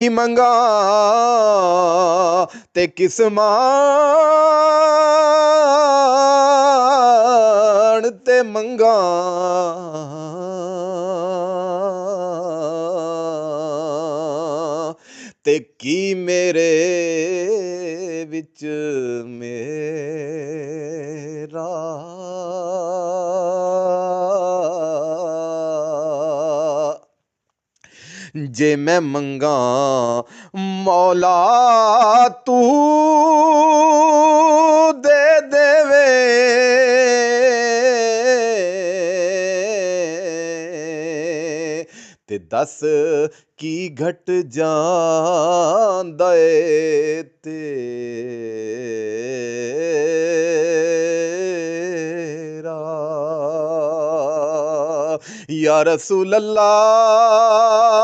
मंगा ते किस मान ते मंगा ते की मेरे विच मेरा जे मैं मंगा मौला तू दे देवे ते दस की घट जांदा ए तेरा या रसूल अल्लाह